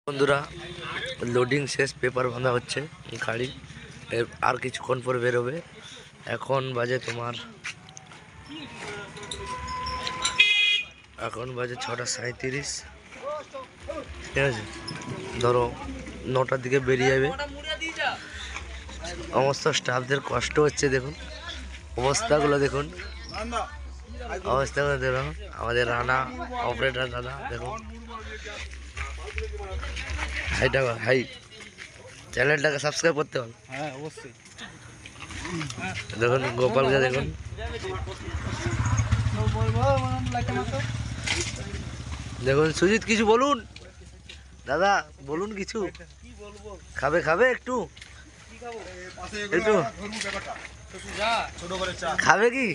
বন্ধুরা লোডিং শেষ, পেপার বাঁধা হচ্ছে গাড়ি আর কিছুক্ষণ পরে বেরোবে। এখন বাজে 6:37। ঠিক আছে, ধরো 9টার দিকে বেরিয়ে যাবে। সমস্ত স্টাফদের কষ্ট হচ্ছে, দেখুন অবস্থাগুলো দেখুন, আমাদের রানা অপারেটর দাদা দেখুন, হাই চ্যানেলটাকে সাবস্ক্রাইব করতে হবে। হ্যাঁ অবশ্যই। দেখুন গোপালকে দেখুন, দেখুন সুজিত কিছু বলুন, দাদা বলুন কিছু। খাবে একটু খাবে কি?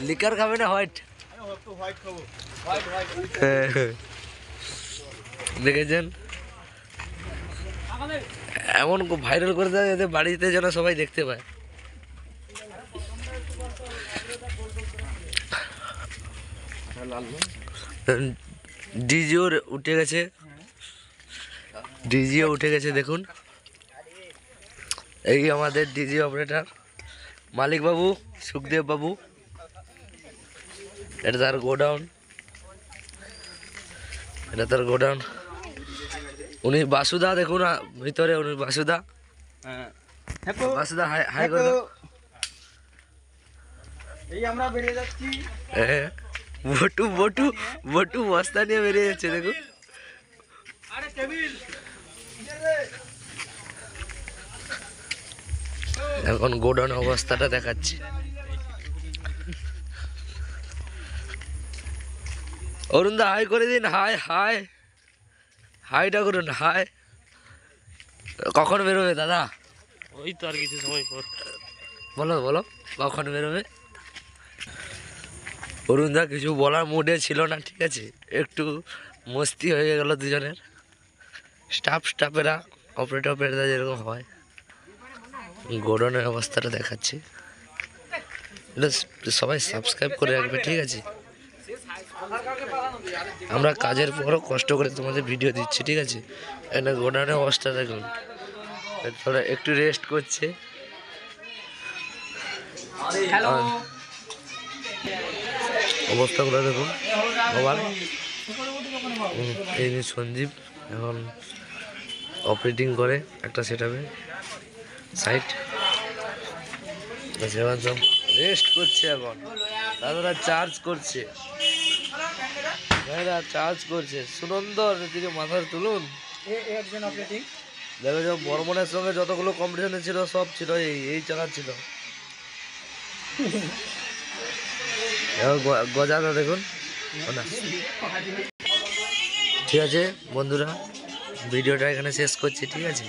লিকার খাবে না হোয়াইট? দেখেছেন, এমন ভাইরাল করে দেয় যাতে বাড়িতে যেন সবাই দেখতে পায়। ডিজিও উঠে গেছে, দেখুন এই আমাদের ডিজি অপারেটর মালিক বাবু, সুখদেব বাবু। এটা তার গোডাউন, উনি বাসুদা দেখুন ভিতরে, উনি বাসুদা। হাই করে দাও। এই আমরা বেরিয়ে যাচ্ছি। বটু বস্তা নিয়ে বেরিয়ে যাচ্ছে, দেখুন। এখন গোডাউন অবস্থাটা দেখাচ্ছি। অরুণ দা হাই করে দিন, হাইটা করুন, হাই। কখন বেরোবে দাদা? ওই তো আর কিছু সময় পর। বলো কখন বেরোবে? অরুণ দা কিছু বলার মুডে ছিল না, ঠিক আছে, একটু মস্তি হয়ে গেল দুজনের। স্টাফেরা অপারেটর যেরকম হয়। গোডাউনের অবস্থাটা দেখাচ্ছি, এটা সবাই সাবস্ক্রাইব করে রাখবে, ঠিক আছে। আমরা কাজের পরও কষ্ট করে তোমাদের ভিডিও দিচ্ছি, ঠিক আছে। এটা গোডাউনের অবস্থা দেখুন, একটু রেস্ট করছে। অবস্থাগুলো দেখুন, এই সঞ্জীব এখন অপারেটিং করে একটা সেটআপে সাইট, সব রেস্ট করছে। এখন দাদারা চার্জ করছে, সুনন্দর দিকে মাথার তুলুন। দেখো যে বর্মনের সঙ্গে যতগুলো কম্পিটিশনে ছিল সব ছিল এই চালাচ্ছিল। গজাটা দেখুন। ঠিক আছে বন্ধুরা, ভিডিওটা এখানে শেষ করছি, ঠিক আছে।